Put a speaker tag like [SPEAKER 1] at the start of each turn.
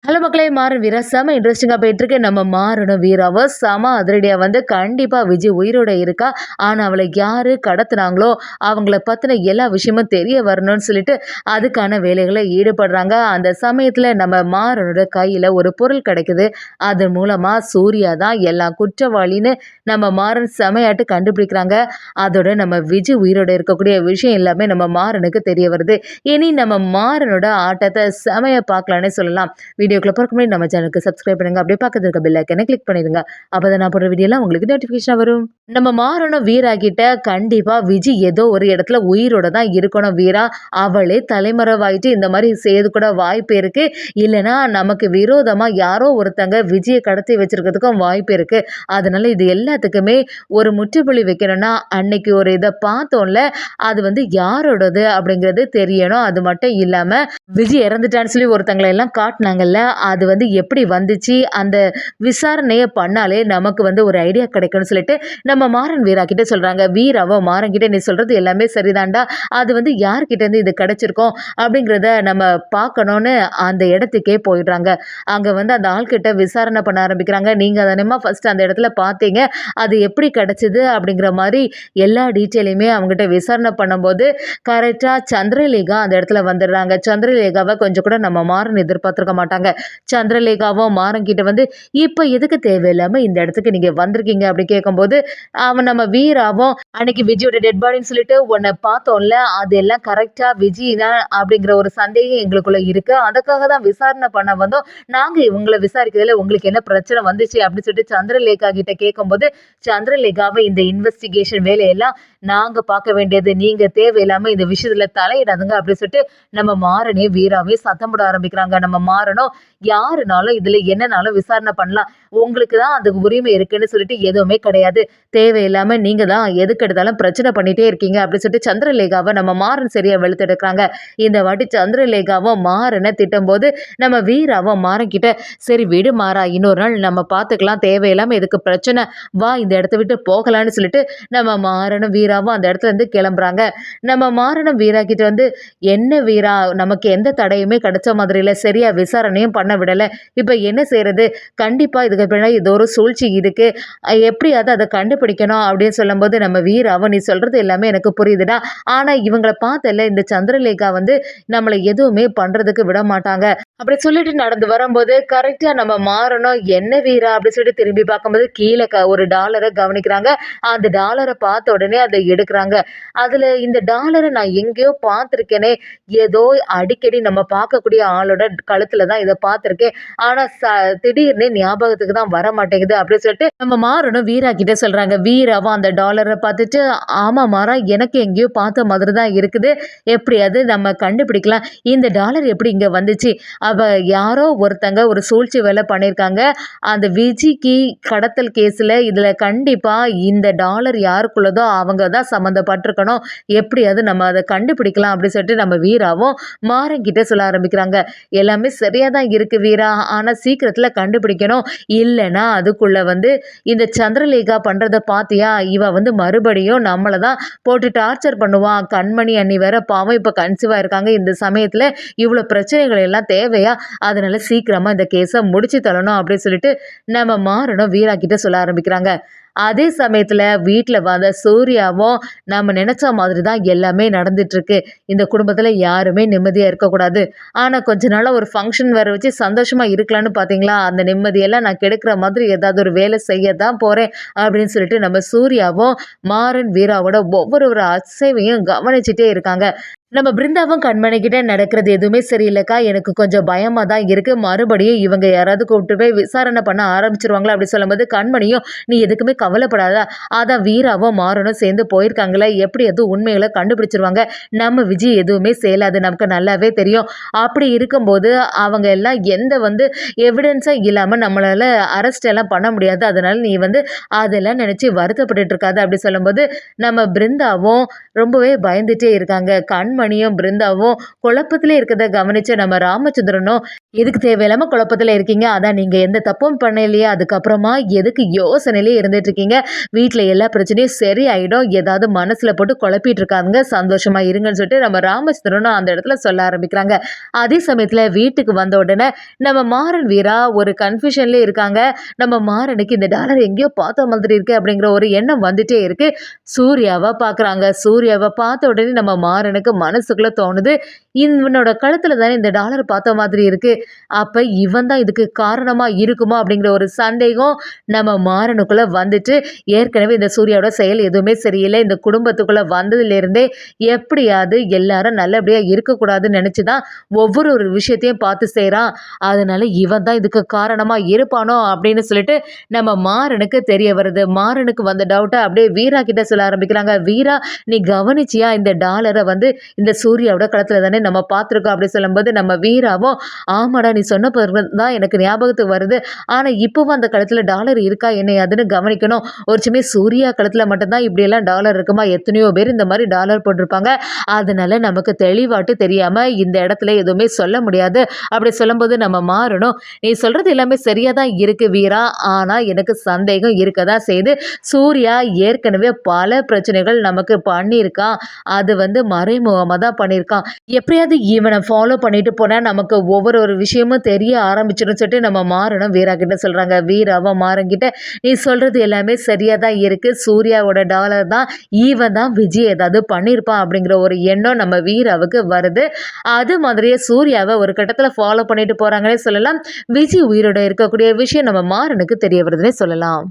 [SPEAKER 1] Hello மக்களே! மாறன் வீரா செம இன்ட்ரெஸ்டிங்கா போயிட்டுருக்கு. நம்ம மாறனும் வீராவும் செம அதிரடியா கண்டிப்பா விஜய் உயிரோட இருக்கா. ஆனா, அவள யாரு கடத்துனாங்களோ, அவங்கள பத்தின எல்லா விஷயமும் தெரிய வரணும்னு சொல்லிட்டு, அதுக்கான வேலைகள ஈடுபடுறாங்க. அந்த சமயத்துல நம்ம மாறனோட கையில ஒரு பொருள் கிடைக்குது. அது மூலமா சூர்யா தான் எல்லா குற்றவாளின்னு நம்ம மாறன் செமையாட்டு கண்டுபிடிக்கிறாங்க. அதோட நம்ம விஜய் உயிரோட இருக்கக்கூடிய விஷயம் எல்லாமே நம்ம மாறனுக்கு தெரிய வருது. இனி நம்ம மாறனோட ஆட்டத்த செமையா பார்க்கலான்னே சொல்லலாம். வீடியோக்குள்ள போறதுக்கு முன்னாடி நம்ம சேனலுக்கு சப்ஸ்கிரைப் பண்ணுங்க. அப்படியே பக்கத்துல இருக்க பெல் ஐக்கனை கிளிக் பண்ணிடுங்க. அப்பதான் நான் போடுற வீடியோலாம் உங்களுக்கு நோட்டிஃபிகேஷன் வரும். நம்ம மாறணும் வீரா கிட்ட கண்டிப்பா விஜய் ஏதோ ஒரு இடத்துல உயிரோட தான் இருக்கணும் வீரா. அவளே தலைமறைவாயிட்டு இந்த மாதிரி செய்யறது கூட வாய்ப்பு இருக்கு. இல்லைன்னா நமக்கு விரோதமா யாரோ ஒருத்தங்க விஜயை கடத்தி வச்சிருக்கிறதுக்கும் வாய்ப்பு இருக்கு. அதனால இது எல்லாத்துக்குமே ஒரு முற்றுப்புள்ளி வைக்கணும்னா அன்னைக்கு ஒரு இதை பார்த்தோம்ல, அது யாரோடது அப்படிங்கிறது தெரியணும். அது மட்டும் இல்லாம விஜய் இறந்துட்டான்னு சொல்லி ஒருத்தங்களை எல்லாம் காட்டினாங்கல்ல, அது எப்படி வந்துச்சு, அந்த விசாரணையை பண்ணாலே நமக்கு ஒரு ஐடியா கிடைக்கும்னு சொல்லிட்டு நம்ம மாறன் வீரா கிட்ட சொல்றாங்க. வீராவோ மாறன் கிட்ட நீ சொல்றது எல்லாமே சரிதான்டா, அது யார்கிட்ட இருந்து இது கிடைச்சிருக்கோம் அப்படிங்கிறத நம்ம பார்க்கணும்னு அந்த இடத்துக்கே போயிடுறாங்க. அங்க அந்த ஆள்கிட்ட விசாரணை பண்ண ஆரம்பிக்கிறாங்க. நீங்க தானேமா ஃபர்ஸ்ட் அந்த இடத்துல பார்த்தீங்க, அது எப்படி கிடைச்சது அப்படிங்கிற மாதிரி எல்லா டீட்டெயிலுமே அவங்ககிட்ட விசாரணை பண்ணும்போது கரெக்டா சந்திரலேகா அந்த இடத்துல வந்துடுறாங்க. சந்திரலேகாவை கொஞ்சம் கூட நம்ம மாறன் எதிர்பார்த்திருக்க மாட்டாங்க. சந்திரலேகாவும் மாறன் கிட்ட இப்ப எதுக்கு தேவையில்லாம இந்த இடத்துக்கு நீங்க வந்திருக்கீங்க அப்படி கேட்கும்போது, அவன் நம்ம வீராவும் அன்னைக்கு விஜயோட டெட் பாடின்னு சொல்லிட்டு உன்னை பார்த்தோம்ல, அது எல்லாம் கரெக்டா விஜய் தான் அப்படிங்கிற ஒரு சந்தேகம் எங்களுக்குள்ள இருக்கு. அதுக்காக தான் விசாரணை பண்ண வந்தோம். நாங்க இவங்களை விசாரிக்கிறதுல உங்களுக்கு என்ன பிரச்சனை வந்துச்சு அப்படின்னு சொல்லிட்டு சந்திரலேகா கிட்ட கேட்கும்போது, சந்திரலேகாவை இந்த இன்வெஸ்டிகேஷன் வேலையெல்லாம் நாங்க பார்க்க வேண்டியது, நீங்க தேவையில்லாம இந்த விஷயத்துல தலையிடாதுங்க அப்படின்னு சொல்லிட்டு நம்ம மாறனே வீராவே சத்தம் போட ஆரம்பிக்கிறாங்க. நம்ம மாறனும் யாருனாலும் இதுல என்னனாலும் விசாரணை பண்ணலாம், உங்களுக்கு தான் அதுக்கு உரிமை இருக்குன்னு சொல்லிட்டு எதுவுமே கிடையாது, தேவையில்லாம நீங்க தான் எதுக்கு எடுத்தாலும் பிரச்சனை பண்ணிட்டே இருக்கீங்க அப்படின்னு சொல்லிட்டு சந்திரலேகாவை நம்ம மாறன் சரியா வெளுத்தெடுக்கிறாங்க. இந்த வாட்டி சந்திரலேகாவும் மாறனை திட்டும் போது நம்ம வீராவும் மாறன் கிட்ட சரி விடு மாறா, இன்னொரு நாள் நம்ம பார்த்துக்கலாம், தேவையில்லாம எதுக்கு பிரச்சனை, வா இந்த இடத்த விட்டு போகலான்னு சொல்லிட்டு நம்ம மாறனும் வீராவும் அந்த இடத்துல இருந்து கிளம்புறாங்க. நம்ம மாறனும் வீரா கிட்ட என்ன வீரா, நமக்கு எந்த தடையுமே கிடைச்ச மாதிரி இல்லை, சரியா விசாரணையும் பண்ண விடலை, இப்போ என்ன செய்யறது, கண்டிப்பாக இதுக்கு பின்னாடி இது ஒரு சூழ்ச்சி இருக்கு, எப்படியாவது அதை கண்டுபிடிக்கணும் அப்படின்னு சொல்லும்போது நம்ம வீராவும் நீ சொல்றது எல்லாமே எனக்கு புரியுதுடா, ஆனால் இவங்களை பார்த்தல இந்த சந்திரலேகா நம்மளை எதுவுமே பண்ணுறதுக்கு விட மாட்டாங்க அப்படி சொல்லிட்டு நடந்து வரும்போது கரெக்டாக நம்ம மாறணும் என்ன வீரா அப்படின்னு சொல்லிட்டு திரும்பி பார்க்கும்போது கீழே ஒரு டாலரை கவனிக்கிறாங்க. அந்த டாலரை பார்த்த உடனே அதை எடுக்கிறாங்க. அதில் இந்த டாலரை நான் எங்கேயோ பார்த்துருக்கேனே, ஏதோ அடிக்கடி நம்ம பார்க்கக்கூடிய ஆளோட கழுத்துல தான் இதை பார்த்துருக்கேன், ஆனால் திடீர்னு ஞாபகத்துக்கு தான் வர மாட்டேங்குது அப்படின்னு சொல்லிட்டு நம்ம மாறணும் வீரா கிட்ட சொல்றாங்க. வீராவும் அந்த டாலரை பார்த்துட்டு ஆமா மாறா, எனக்கு எங்கேயோ பார்த்த மாதிரி தான் இருக்குது, எப்படியாவது நம்ம கண்டுபிடிக்கலாம், இந்த டாலர் எப்படி இங்கே வந்துச்சு, அவ யாரோ ஒருத்தங்க ஒரு சூழ்ச்சி வேலை பண்ணியிருக்காங்க, அந்த விஜிக்கு கடத்தல் கேஸில் இதில் கண்டிப்பாக இந்த டாலர் யாருக்குள்ளதோ அவங்க தான் சம்மந்தப்பட்டிருக்கணும், எப்படியாவது நம்ம அதை கண்டுபிடிக்கலாம் அப்படின்னு சொல்லிட்டு நம்ம வீராவும் மாறன்கிட்ட சொல்ல ஆரம்பிக்கிறாங்க. எல்லாமே சரியாக தான் இருக்குது வீரா, ஆனால் சீக்கிரத்தில் கண்டுபிடிக்கணும், இல்லைன்னா அதுக்குள்ள இந்த சந்திரலேகா பண்ணுறதை பார்த்தியா, இவ மறுபடியும் நம்மளை தான் போட்டு டார்ச்சர் பண்ணுவான், கண்மணி அண்ணி வேற பாவம் இப்போ கன்சீவாக இருக்காங்க, இந்த சமயத்தில் இவ்வளோ பிரச்சனைகள் எல்லாம் தேவையா, அதனால சீக்கிரமா இந்த கேஸை முடிச்சு தரணும் அப்படின்னு சொல்லிட்டு நம்ம மாறனும் வீரா கிட்ட சொல்ல ஆரம்பிக்கிறாங்க. அதே சமயத்துல வீட்டில் சூர்யாவும் நம்ம நினைச்ச மாதிரி தான் எல்லாமே நடந்துட்டு இருக்கு. இந்த குடும்பத்துல யாருமே நிம்மதியா இருக்கக்கூடாது, ஆனா கொஞ்ச நாளா ஒரு ஃபங்க்ஷன் வேற வச்சு சந்தோஷமா இருக்கலாம்னு பாத்தீங்களா, அந்த நிம்மதியெல்லாம் நான் கெடுக்கிற மாதிரி ஏதாவது ஒரு வேலை செய்ய தான் போறேன் அப்படின்னு சொல்லிட்டு நம்ம சூர்யாவும் மாறன் வீராவோட ஒவ்வொரு அசைவையும் கவனிச்சுட்டே இருக்காங்க. நம்ம பிருந்தாவும் கண்மணி கிட்ட நடக்கிறது எதுவுமே சரியில்லைக்கா, எனக்கு கொஞ்சம் பயமா தான் இருக்கு, மறுபடியும் இவங்க யாராவது கூப்பிட்டு போய் விசாரணை பண்ண ஆரம்பிச்சிருவாங்களா அப்படி சொல்லும்போது கண்மணியும் நீ எதுக்குமே கவலைப்படாத, அதான் வீராவும் மாறனும் சேர்ந்து போயிருக்காங்களே, எப்படி எதுவும் உண்மைகளை கண்டுபிடிச்சிருவாங்க, நம்ம விஜய் எதுவுமே செய்யலாது நமக்கு நல்லாவே தெரியும், அப்படி இருக்கும்போது அவங்க எல்லாம் எந்த எவிடன்ஸாக இல்லாமல் நம்மளால அரெஸ்ட் எல்லாம் பண்ண முடியாது, அதனால நீ அதெல்லாம் நினச்சி வருத்தப்பட்டு இருக்காது அப்படி சொல்லும்போது நம்ம பிருந்தாவும் ரொம்பவே பயந்துட்டே இருக்காங்க. கண்மணியும் பிருந்தாவும் குழப்பத்திலே இருக்கிறத கவனிச்ச நம்ம ராமச்சந்திரனும், எதுக்கு தேவையில்லாம குழப்பத்துல இருக்கீங்க? அதான் நீங்க எந்த தப்பும் பண்ணலையே, அதுக்கப்புறமா எதுக்கு யோசனையிலே இருந்துட்டு இருக்கீங்க? வீட்ல எல்லா பிரச்சனையும் சரியாயிடும். ஏதாவது மனசுல போட்டு குழப்பிட்டு இருக்காதுங்க. சந்தோஷமா இருங்கன்னு சொல்லிட்டு நம்ம ராமச்சந்திரனும் அந்த இடத்துல சொல்ல ஆரம்பிக்கிறாங்க. அதே சமயத்துல வீட்டுக்கு வந்த உடனே நம்ம மாறன் வீரா ஒரு கன்ஃபியூஷன்லயே இருக்காங்க. நம்ம மாறனுக்கு இந்த டாலர் எங்கேயோ பார்த்த மாதிரி இருக்கு அப்படிங்கிற ஒரு எண்ணம் வந்துட்டே இருக்கு. சூர்யாவ பார்க்குறாங்க. சூர்யாவ பார்த்த உடனே நம்ம மாறனுக்கு மனசுக்குள்ள தோணுது, இவனோட கழுத்துல தானே இந்த டாலர் பார்த்த மாதிரி இருக்கு. அப்ப இவன் தான் இதுக்கு காரணமா இருக்குமோ அப்படிங்கிற ஒரு சந்தேகம் நம்ம மாறனுக்குள்ள வந்துட்டு, ஏற்கனவே இந்த சூர்யாவோட செயல் எதுவுமே சரியில்லை. இந்த குடும்பத்துக்குள்ள வந்ததிலிருந்தே எப்படியாவது எல்லாரும் நல்லபடியா இருக்கக்கூடாதுன்னு நினைச்சு தான் ஒவ்வொரு ஒரு விஷயத்தையும் பார்த்து செய்றான். அதனால இவன் தான் இதுக்கு காரணமா இருப்பானோ அப்படின்னு சொல்லிட்டு நம்ம மாறனுக்கு தெரிய வருது. மாறனுக்கு வந்த டவுட்ட அப்படியே வீரா கிட்ட சொல்ல ஆரம்பிக்கிறாங்க. வீரா, நீ கவனிச்சியா இந்த டாலர வந்து இந்த சூர்யாவோட கழுத்துல தானே நம்ம பார்த்துருக்கோம் அப்படி சொல்லும்போது நம்ம வீராவும், ஆமாடா நீ சொன்ன பிறகு தான் எனக்கு ஞாபகத்துக்கு வருது. ஆனா இப்பவும் அந்த கழுத்துல டாலர் இருக்கா என்னையாதுன்னு கவனிக்கணும். ஒரு சமயம் சூர்யா கழுத்துல மட்டும்தான் இப்படியெல்லாம் டாலர் இருக்குமா? எத்தனையோ பேர் இந்த மாதிரி டாலர் போட்டிருப்பாங்க. அதனால நமக்கு தெளிவாட்டு தெரியாம இந்த இடத்துல எதுவுமே சொல்ல முடியாது. அப்படி சொல்லும்போது நம்ம மாறணும், நீ சொல்றது எல்லாமே சரியா தான் இருக்கு வீரா. ஆனா எனக்கு சந்தேகம் இருக்கதான் செய்யுது. சூர்யா ஏற்கனவே பல பிரச்சனைகள் நமக்கு பண்ணியிருக்கான். அது வந்து மறைமுகமா தான் பண்ணியிருக்கான். எப்படியாவது இவனை ஃபாலோ பண்ணிட்டு போனா நமக்கு ஒவ்வொரு ஒரு விஷயமும் தெரிய ஆரம்பிச்சிடும் சொல்லிட்டு நம்ம மாறணும் வீரா கிட்ட சொல்றாங்க. வீராவும் மாறன்கிட்ட, நீ சொல்றது எல்லாமே சரியா தான் இருக்கு. சூர்யாவோட டாலர் தான் இவன் தான் விஜய் ஏதாவது பண்ணியிருப்பான் அப்படிங்கிற ஒரு எண்ணம் நம்ம வீராவுக்கு வருது. அது மாதிரியே சூர்யாவை ஒரு கட்டத்துல ஃபாலோ பண்ணிட்டு போறாங்கன்னே சொல்லலாம். விஜய் உயிரோட இருக்கக்கூடிய விஷயம் நம்ம மாறனுக்கு தெரிய வருதுன்னே சொல்லலாம்.